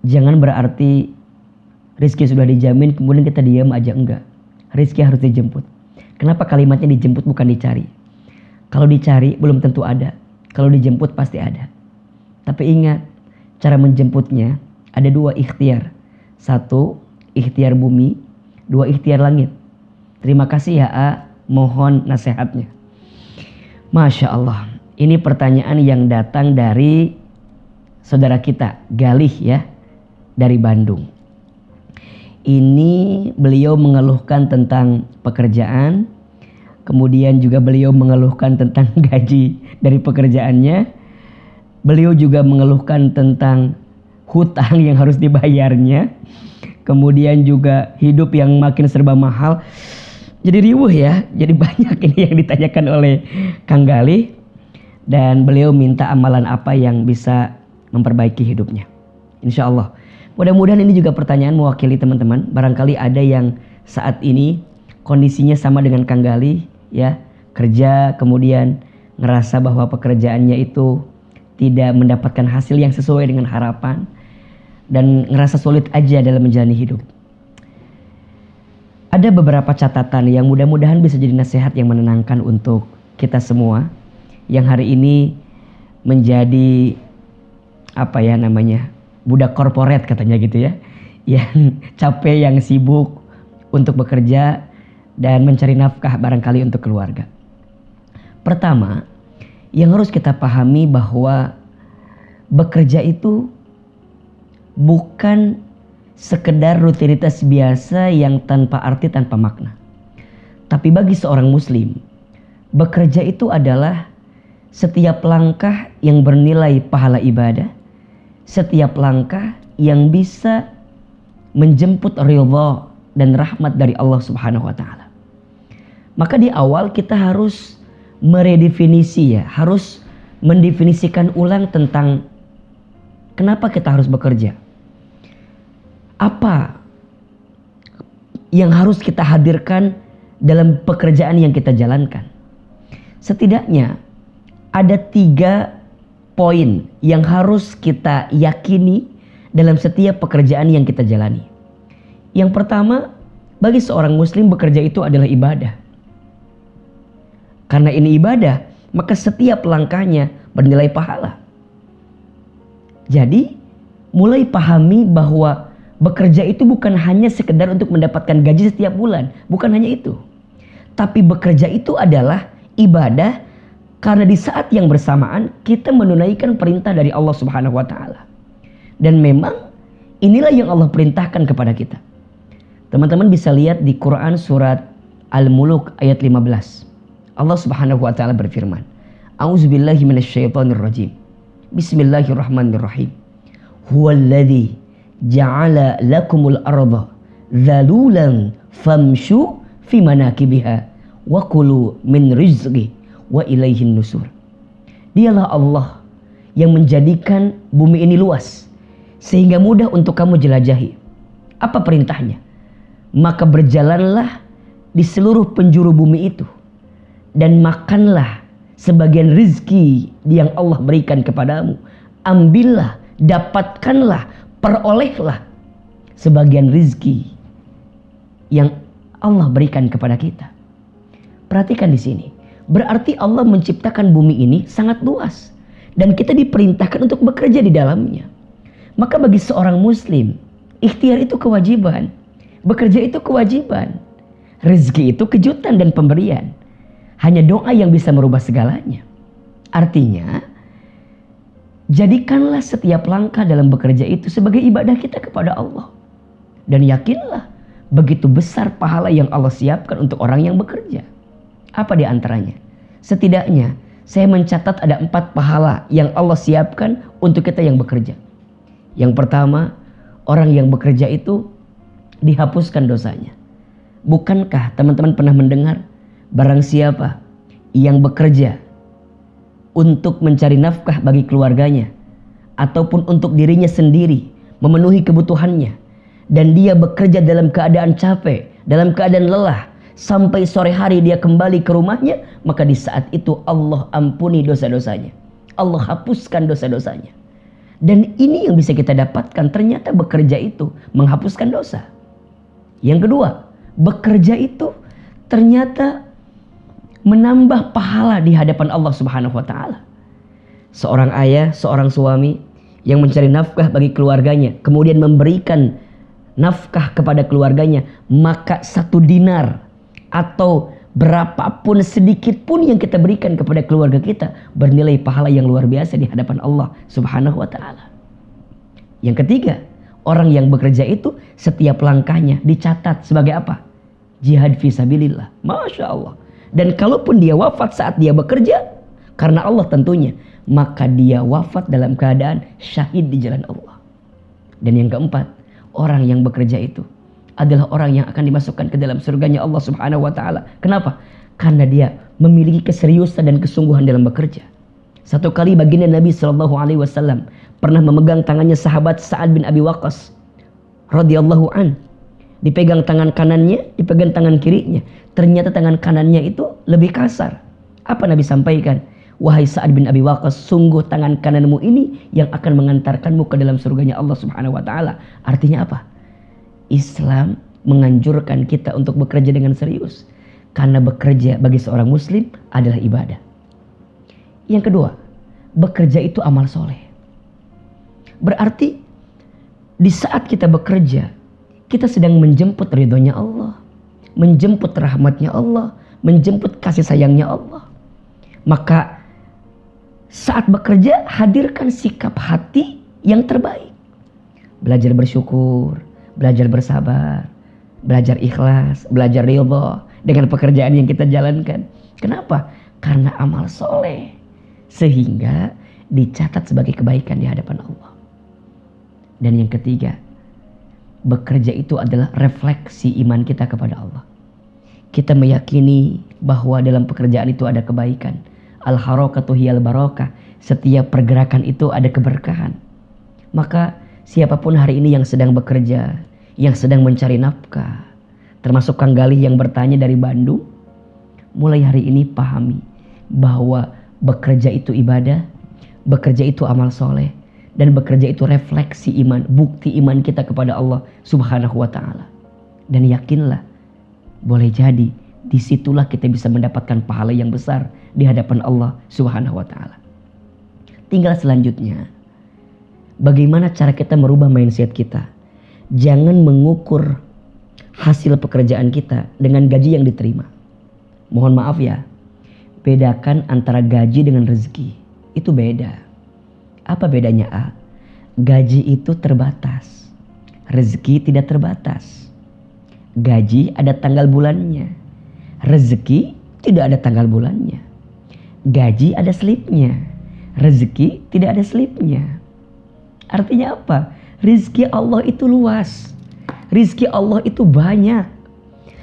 Jangan berarti rizki sudah dijamin kemudian kita diam aja, enggak. Rizki harus dijemput. Kenapa kalimatnya dijemput bukan dicari? Kalau dicari belum tentu ada. Kalau dijemput pasti ada. Tapi ingat, cara menjemputnya ada dua ikhtiar. Satu, ikhtiar bumi. Dua, ikhtiar langit. Terima kasih ya A, mohon nasihatnya. Masya Allah. Ini pertanyaan yang datang dari saudara kita, Galih ya, dari Bandung. Ini beliau mengeluhkan tentang pekerjaan, kemudian juga beliau mengeluhkan tentang gaji dari pekerjaannya. Beliau juga mengeluhkan tentang hutang yang harus dibayarnya. Kemudian juga hidup yang makin serba mahal. Jadi riuh ya, jadi banyak ini yang ditanyakan oleh Kang Galih. Dan beliau minta amalan apa yang bisa memperbaiki hidupnya. Insya Allah. Mudah-mudahan ini juga pertanyaan mewakili teman-teman. Barangkali ada yang saat ini kondisinya sama dengan Kang Galih ya, kerja kemudian ngerasa bahwa pekerjaannya itu tidak mendapatkan hasil yang sesuai dengan harapan dan ngerasa sulit aja dalam menjalani hidup. Ada beberapa catatan yang mudah-mudahan bisa jadi nasihat yang menenangkan untuk kita semua yang hari ini menjadi apa ya namanya, budak korporat katanya gitu ya, yang capek, yang sibuk untuk bekerja dan mencari nafkah barangkali untuk keluarga. Pertama, yang harus kita pahami bahwa bekerja itu bukan sekedar rutinitas biasa yang tanpa arti, tanpa makna. Tapi bagi seorang muslim, bekerja itu adalah setiap langkah yang bernilai pahala ibadah, setiap langkah yang bisa menjemput ridha dan rahmat dari Allah Subhanahu wa taala. Maka di awal kita harus meredefinisi ya, harus mendefinisikan ulang tentang kenapa kita harus bekerja. Apa yang harus kita hadirkan dalam pekerjaan yang kita jalankan. Setidaknya ada 3 poin yang harus kita yakini dalam setiap pekerjaan yang kita jalani. Yang pertama, bagi seorang muslim bekerja itu adalah ibadah. Karena ini ibadah, maka setiap langkahnya bernilai pahala. Jadi, mulai pahami bahwa bekerja itu bukan hanya sekedar untuk mendapatkan gaji setiap bulan, bukan hanya itu. Tapi bekerja itu adalah ibadah karena di saat yang bersamaan kita menunaikan perintah dari Allah Subhanahu wa taala. Dan memang inilah yang Allah perintahkan kepada kita. Teman-teman bisa lihat di Quran surat Al-Muluk ayat 15. Allah Subhanahu wa taala berfirman, A'udzubillahi minasyaitonirrajim. Bismillahirrahmanirrahim. Huwallazi ja'ala lakumul arda dhalulan famshu fi manakibiha wa kulu min rizqi wa ilaihin nusur. Dialah Allah yang menjadikan bumi ini luas sehingga mudah untuk kamu jelajahi. Apa perintahnya? Maka berjalanlah di seluruh penjuru bumi itu dan makanlah sebagian rizki yang Allah berikan kepadamu. Ambillah, dapatkanlah, perolehlah sebagian rizki yang Allah berikan kepada kita. Perhatikan di sini. Berarti Allah menciptakan bumi ini sangat luas dan kita diperintahkan untuk bekerja di dalamnya. Maka bagi seorang muslim, ikhtiar itu kewajiban, bekerja itu kewajiban, rezeki itu kejutan dan pemberian. Hanya doa yang bisa merubah segalanya. Artinya, jadikanlah setiap langkah dalam bekerja itu sebagai ibadah kita kepada Allah. Dan yakinlah, begitu besar pahala yang Allah siapkan untuk orang yang bekerja. Apa di antaranya? Setidaknya saya mencatat ada 4 pahala yang Allah siapkan untuk kita yang bekerja. Yang pertama, orang yang bekerja itu dihapuskan dosanya. Bukankah teman-teman pernah mendengar barang siapa yang bekerja untuk mencari nafkah bagi keluarganya ataupun untuk dirinya sendiri memenuhi kebutuhannya dan dia bekerja dalam keadaan capek, dalam keadaan lelah, sampai sore hari dia kembali ke rumahnya, maka di saat itu Allah ampuni dosa-dosanya. Allah hapuskan dosa-dosanya. Dan ini yang bisa kita dapatkan, ternyata bekerja itu menghapuskan dosa. Yang kedua, bekerja itu ternyata menambah pahala di hadapan Allah Subhanahu wa taala. Seorang ayah, seorang suami yang mencari nafkah bagi keluarganya, kemudian memberikan nafkah kepada keluarganya, maka 1 dinar atau berapapun sedikit pun yang kita berikan kepada keluarga kita bernilai pahala yang luar biasa di hadapan Allah Subhanahu wa taala. Yang ketiga, orang yang bekerja itu setiap langkahnya dicatat sebagai apa? Jihad fisabilillah. Masya Allah. Dan kalaupun dia wafat saat dia bekerja karena Allah tentunya, maka dia wafat dalam keadaan syahid di jalan Allah. Dan yang keempat, orang yang bekerja itu adalah orang yang akan dimasukkan ke dalam surganya Allah Subhanahu wa taala. Kenapa? Karena dia memiliki keseriusan dan kesungguhan dalam bekerja. Satu kali baginda Nabi sallallahu alaihi wasallam pernah memegang tangannya sahabat Sa'ad bin Abi Waqqas radhiyallahu an. Dipegang tangan kanannya, dipegang tangan kirinya. Ternyata tangan kanannya itu lebih kasar. Apa Nabi sampaikan? Wahai Sa'ad bin Abi Waqqas, sungguh tangan kananmu ini yang akan mengantarkanmu ke dalam surganya Allah Subhanahu wa taala. Artinya apa? Islam menganjurkan kita untuk bekerja dengan serius. Karena bekerja bagi seorang muslim adalah ibadah. Yang kedua, bekerja itu amal soleh. Berarti di saat kita bekerja, kita sedang menjemput ridhonya Allah, menjemput rahmatnya Allah, menjemput kasih sayangnya Allah. Maka saat bekerja, hadirkan sikap hati yang terbaik. Belajar bersyukur, belajar bersabar, belajar ikhlas, belajar ridha dengan pekerjaan yang kita jalankan. Kenapa? Karena amal soleh. Sehingga dicatat sebagai kebaikan di hadapan Allah. Dan yang ketiga, bekerja itu adalah refleksi iman kita kepada Allah. Kita meyakini bahwa dalam pekerjaan itu ada kebaikan. Al-harakatu hiyal barakah. Setiap pergerakan itu ada keberkahan. Maka siapapun hari ini yang sedang bekerja, yang sedang mencari nafkah, termasuk Kang Galih yang bertanya dari Bandung, mulai hari ini pahami bahwa bekerja itu ibadah, bekerja itu amal soleh, dan bekerja itu refleksi iman, bukti iman kita kepada Allah Subhanahu wa taala. Dan yakinlah, boleh jadi disitulah kita bisa mendapatkan pahala yang besar di hadapan Allah Subhanahu wa taala. Tinggal selanjutnya, bagaimana cara kita merubah mindset kita. Jangan mengukur hasil pekerjaan kita dengan gaji yang diterima. Mohon maaf ya, bedakan antara gaji dengan rezeki. Itu beda. Apa bedanya A? Gaji itu terbatas, rezeki tidak terbatas. Gaji ada tanggal bulannya, rezeki tidak ada tanggal bulannya. Gaji ada slipnya, rezeki tidak ada slipnya. Artinya apa? Rizki Allah itu luas, rizki Allah itu banyak.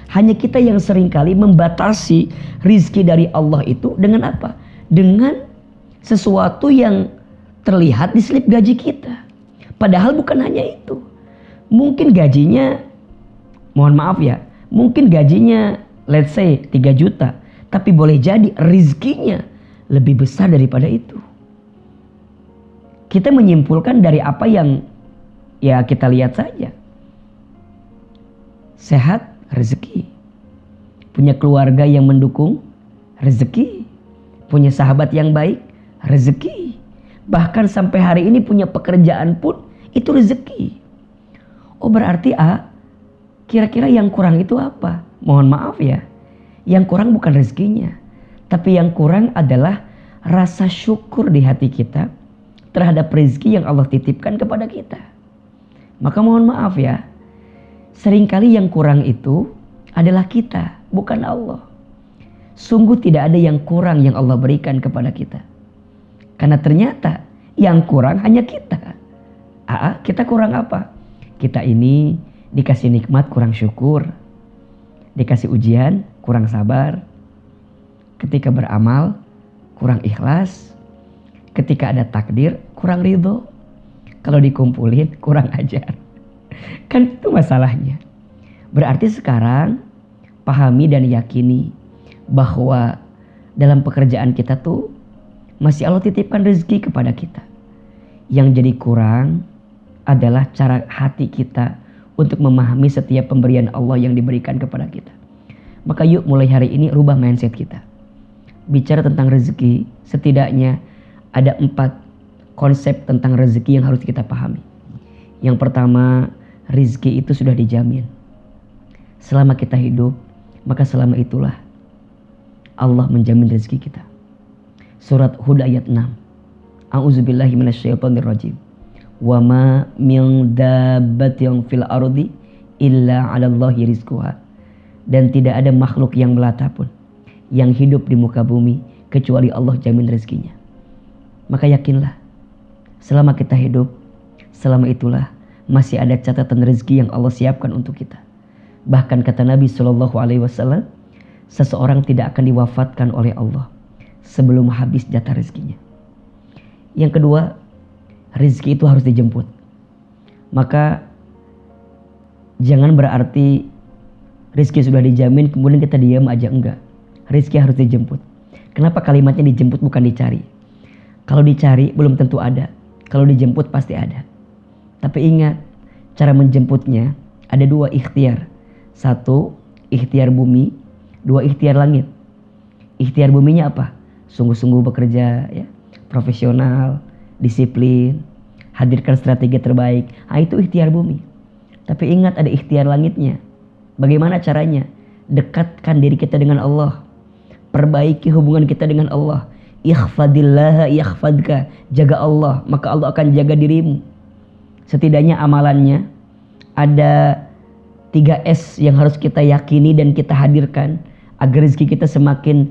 Hanya kita yang seringkali membatasi rizki dari Allah itu dengan apa? Dengan sesuatu yang terlihat di slip gaji kita. Padahal bukan hanya itu. Mungkin gajinya, mohon maaf ya, mungkin gajinya let's say 3 juta. Tapi boleh jadi rizkinya lebih besar daripada itu. Kita menyimpulkan dari apa yang ya kita lihat saja. Sehat, rezeki. Punya keluarga yang mendukung, rezeki. Punya sahabat yang baik, rezeki. Bahkan sampai hari ini punya pekerjaan pun itu rezeki. Oh berarti kira-kira yang kurang itu apa? Mohon maaf ya, yang kurang bukan rezekinya, tapi yang kurang adalah rasa syukur di hati kita terhadap rezeki yang Allah titipkan kepada kita. Maka mohon maaf ya, seringkali yang kurang itu adalah kita, bukan Allah. Sungguh tidak ada yang kurang yang Allah berikan kepada kita. Karena ternyata yang kurang hanya kita. Kita kurang apa? Kita ini dikasih nikmat kurang syukur, dikasih ujian kurang sabar, ketika beramal kurang ikhlas, ketika ada takdir kurang ridho, kalau dikumpulin kurang ajar. Kan itu masalahnya. Berarti sekarang pahami dan yakini bahwa dalam pekerjaan kita tuh masih Allah titipkan rezeki kepada kita. Yang jadi kurang adalah cara hati kita untuk memahami setiap pemberian Allah yang diberikan kepada kita. Maka yuk mulai hari ini rubah mindset kita. Bicara tentang rezeki, setidaknya ada 4 konsep tentang rezeki yang harus kita pahami. Yang pertama, rezeki itu sudah dijamin. Selama kita hidup, maka selama itulah Allah menjamin rezeki kita. Surat Hud ayat 6. A'udzubillahi minasyaitonirrajim. Wa ma min dabbatin fil ardi illa 'alallahi rizquha. Dan tidak ada makhluk yang melata pun yang hidup di muka bumi kecuali Allah jamin rezekinya. Maka yakinlah, selama kita hidup, selama itulah masih ada catatan rezeki yang Allah siapkan untuk kita. Bahkan kata Nabi SAW, seseorang tidak akan diwafatkan oleh Allah sebelum habis jatah rezekinya. Yang kedua, rezeki itu harus dijemput. Maka jangan berarti rezeki sudah dijamin kemudian kita diam aja, enggak. Rezeki harus dijemput. Kenapa kalimatnya dijemput bukan dicari? Kalau dicari belum tentu ada. Kalau dijemput pasti ada. Tapi ingat, cara menjemputnya ada 2 ikhtiar. 1, ikhtiar bumi. 2, ikhtiar langit. Ikhtiar buminya apa? Sungguh-sungguh bekerja, ya, profesional, disiplin, hadirkan strategi terbaik. Itu ikhtiar bumi. Tapi ingat ada ikhtiar langitnya. Bagaimana caranya? Dekatkan diri kita dengan Allah. Perbaiki hubungan kita dengan Allah. Ikhfadillaha yakhfadka. Jaga Allah, maka Allah akan jaga dirimu. Setidaknya amalannya ada 3S yang harus kita yakini dan kita hadirkan agar rezeki kita semakin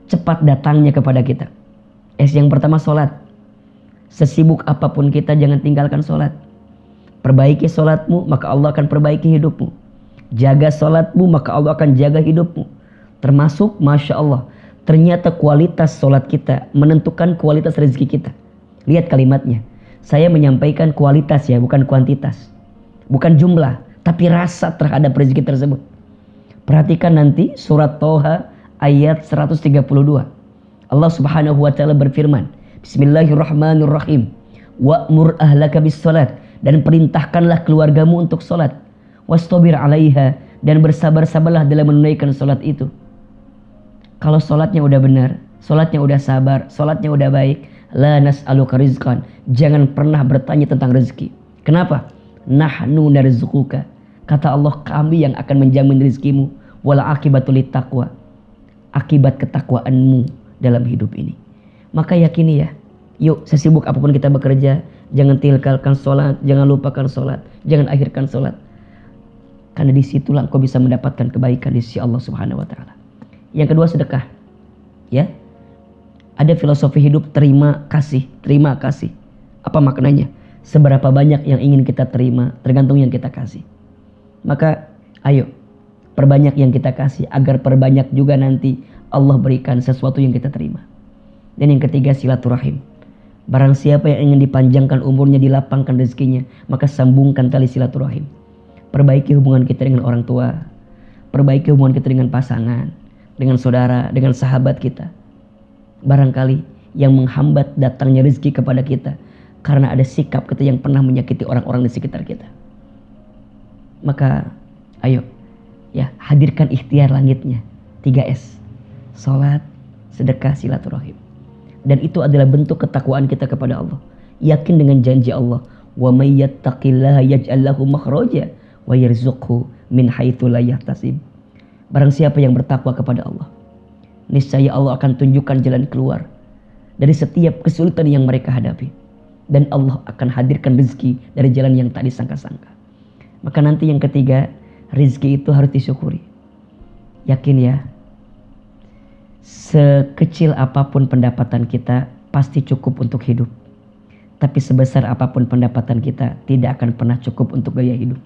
cepat datangnya kepada kita. S yang pertama, sholat. Sesibuk apapun kita jangan tinggalkan sholat. Perbaiki sholatmu, maka Allah akan perbaiki hidupmu. Jaga sholatmu, maka Allah akan jaga hidupmu. Termasuk, Masya Allah, ternyata kualitas sholat kita menentukan kualitas rezeki kita. Lihat kalimatnya. Saya menyampaikan kualitas ya, bukan kuantitas. Bukan jumlah, tapi rasa terhadap rezeki tersebut. Perhatikan nanti surat Toha ayat 132. Allah Subhanahu wa taala berfirman, Bismillahirrahmanirrahim. Wa'mur ahlaka bis salat, dan perintahkanlah keluargamu untuk salat. Wastabir 'alaiha, dan bersabar-sabarlah dalam menunaikan salat itu. Kalau salatnya udah benar, salatnya udah sabar, salatnya udah baik, la nas'aluka rizqan, jangan pernah bertanya tentang rezeki. Kenapa? Nahnu narzuquka. Kata Allah, kami yang akan menjamin rezekimu. Wala akibatul taqwa. Akibat ketakwaanmu dalam hidup ini. Maka yakini ya, yuk sesibuk apapun kita bekerja, jangan tinggalkan sholat, jangan lupakan sholat, jangan akhirkan sholat. Karena disitulah engkau bisa mendapatkan kebaikan di sisi Allah Subhanahu wa taala. Yang kedua, sedekah. Ya. Ada filosofi hidup terima kasih, terima kasih. Apa maknanya? Seberapa banyak yang ingin kita terima tergantung yang kita kasih. Maka ayo perbanyak yang kita kasih agar perbanyak juga nanti Allah berikan sesuatu yang kita terima. Dan yang ketiga, silaturahim. Barang siapa yang ingin dipanjangkan umurnya, dilapangkan rezekinya, maka sambungkan tali silaturahim. Perbaiki hubungan kita dengan orang tua, perbaiki hubungan kita dengan pasangan, dengan saudara, dengan sahabat kita. Barangkali yang menghambat datangnya rezeki kepada kita karena ada sikap kita yang pernah menyakiti orang-orang di sekitar kita. Maka ayo ya, hadirkan ikhtiar langitnya. 3S. Salat, sedekah, silaturahim. Dan itu adalah bentuk ketakwaan kita kepada Allah. Yakin dengan janji Allah, wa may yattaqillaha yaj'al lahu makhraja wa yarzuqhu min haitsu la yahtasib. Barang siapa yang bertakwa kepada Allah, niscaya Allah akan tunjukkan jalan keluar dari setiap kesulitan yang mereka hadapi. Dan Allah akan hadirkan rezeki dari jalan yang tak disangka-sangka. Maka nanti yang ketiga, rezeki itu harus disyukuri. Yakin ya, sekecil apapun pendapatan kita pasti cukup untuk hidup. Tapi sebesar apapun pendapatan kita tidak akan pernah cukup untuk gaya hidup.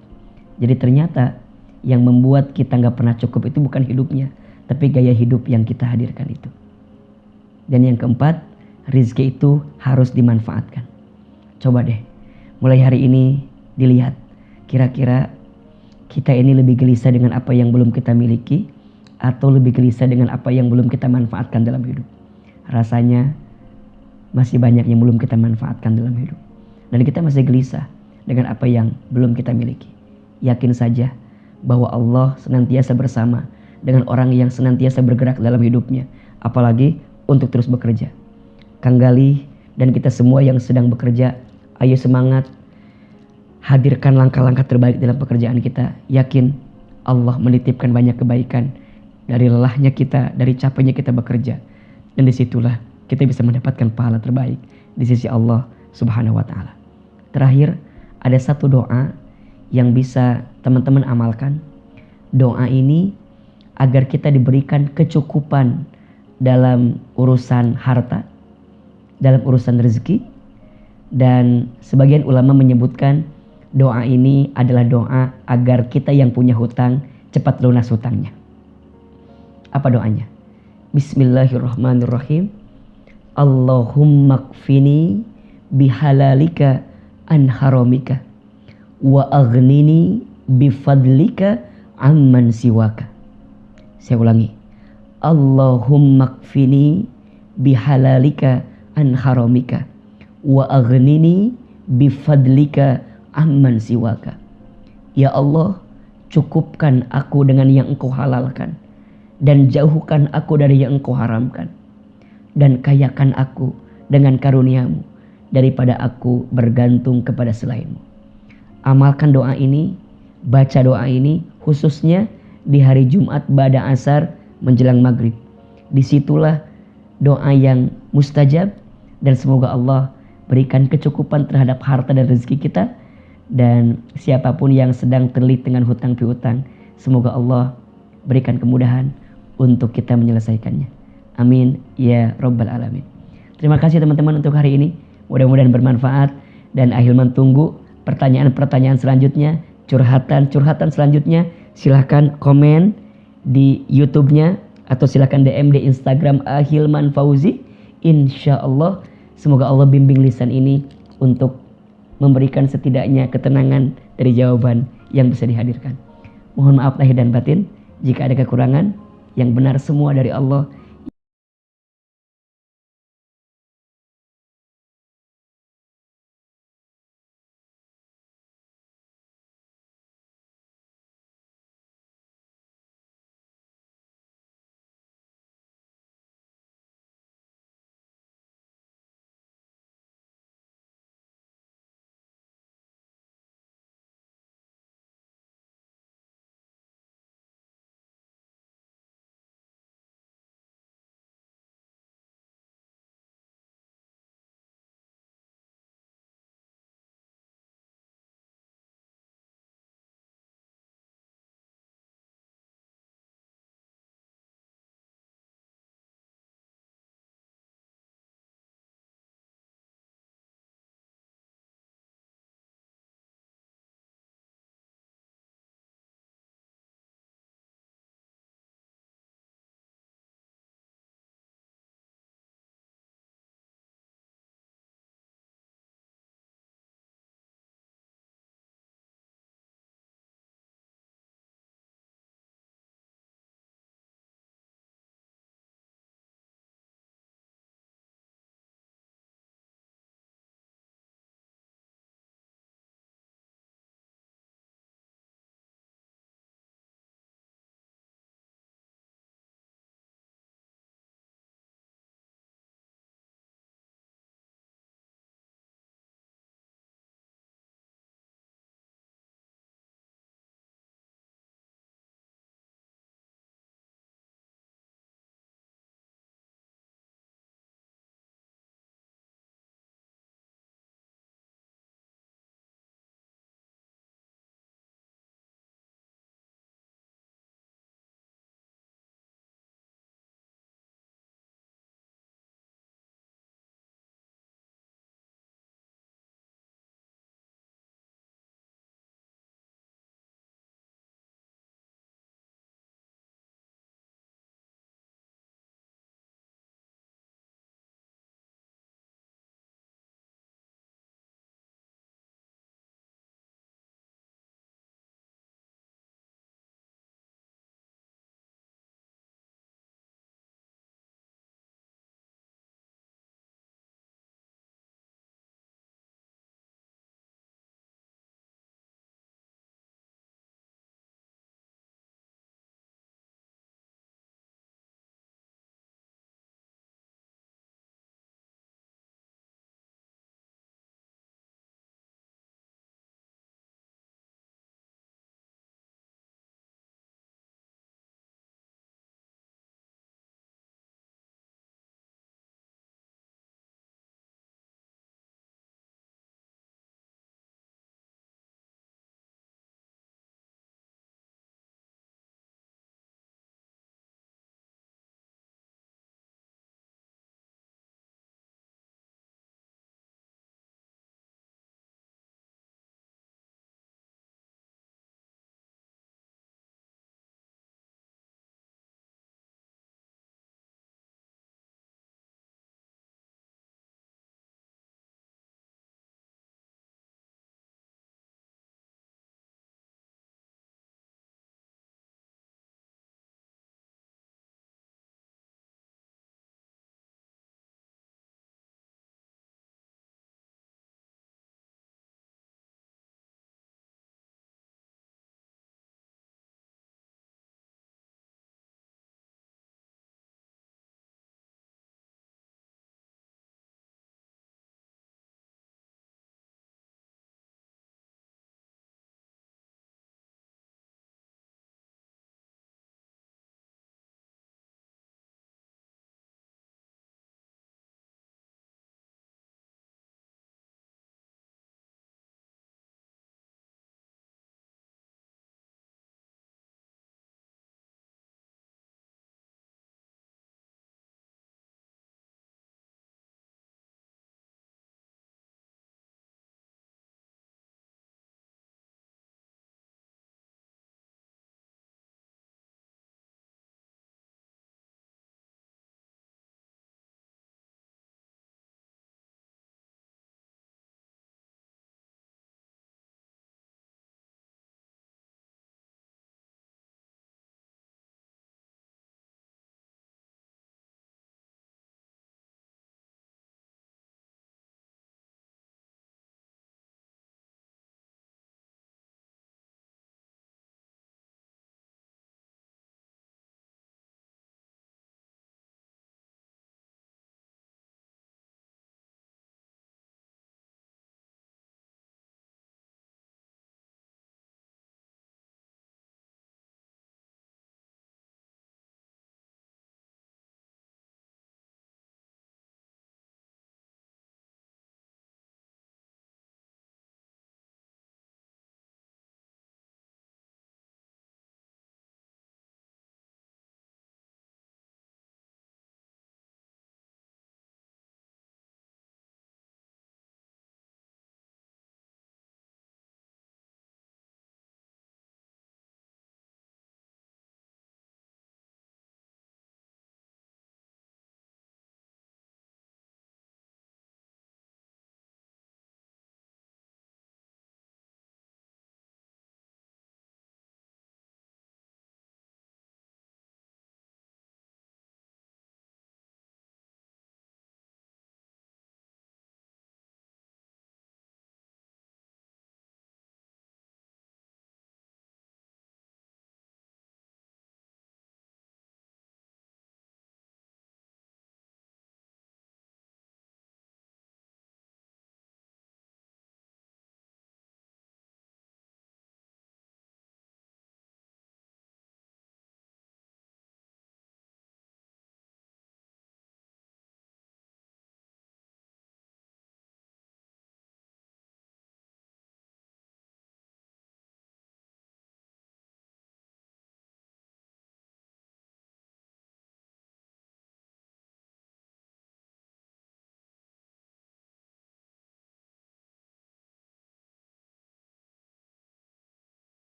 Jadi ternyata yang membuat kita gak pernah cukup itu bukan hidupnya, tapi gaya hidup yang kita hadirkan itu. Dan yang keempat, rezeki itu harus dimanfaatkan. Coba deh, mulai hari ini dilihat, kira-kira kita ini lebih gelisah dengan apa yang belum kita miliki, atau lebih gelisah dengan apa yang belum kita manfaatkan dalam hidup. Rasanya masih banyak yang belum kita manfaatkan dalam hidup. dan kita masih gelisah dengan apa yang belum kita miliki. Yakin saja bahwa Allah senantiasa bersama dengan orang yang senantiasa bergerak dalam hidupnya, apalagi untuk terus bekerja. Kang Galih dan kita semua yang sedang bekerja, ayo semangat, hadirkan langkah-langkah terbaik dalam pekerjaan kita. Yakin Allah menitipkan banyak kebaikan dari lelahnya kita, dari capeknya kita bekerja. Dan disitulah kita bisa mendapatkan pahala terbaik di sisi Allah Subhanahu wa Ta'ala. Terakhir, ada satu doa yang bisa teman-teman amalkan. Doa ini agar kita diberikan kecukupan dalam urusan harta, dalam urusan rezeki. Dan sebagian ulama menyebutkan doa ini adalah doa agar kita yang punya hutang cepat lunas hutangnya. Apa doanya? Bismillahirrahmanirrahim. Allahumma kfini bihalalika an haramika wa aghnini bifadlika amman siwaka. Saya ulangi. Allahumma kfini bihalalika an haramika wa aghnini bifadlika amman siwaka. Ya Allah, cukupkan aku dengan yang Engkau halalkan dan jauhkan aku dari yang Engkau haramkan, dan kayakan aku dengan karuniamu daripada aku bergantung kepada selainmu. Amalkan doa ini, baca doa ini khususnya di hari Jumat ba'da asar menjelang maghrib. Disitulah doa yang mustajab, dan semoga Allah berikan kecukupan terhadap harta dan rezeki kita. Dan siapapun yang sedang terlilit dengan hutang piutang, semoga Allah berikan kemudahan untuk kita menyelesaikannya. Amin ya rabbal alamin. Terima kasih teman-teman untuk hari ini. Mudah-mudahan bermanfaat, dan Ahilman tunggu pertanyaan-pertanyaan selanjutnya, curhatan-curhatan selanjutnya. Silahkan komen di YouTube-nya atau silahkan DM di Instagram Ahilman Fauzi. Insya Allah semoga Allah bimbing lisan ini untuk memberikan setidaknya ketenangan dari jawaban yang bisa dihadirkan. Mohon maaf lahir dan batin jika ada kekurangan. Yang benar semua dari Allah.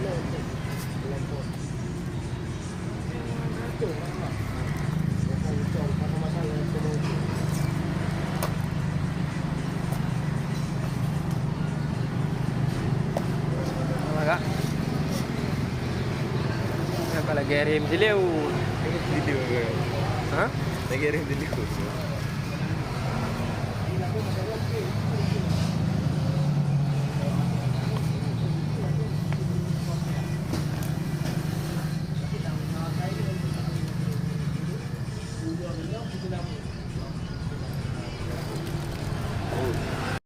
Kak. Apa lagi rim dulu? Hah? Lagi rim dulu.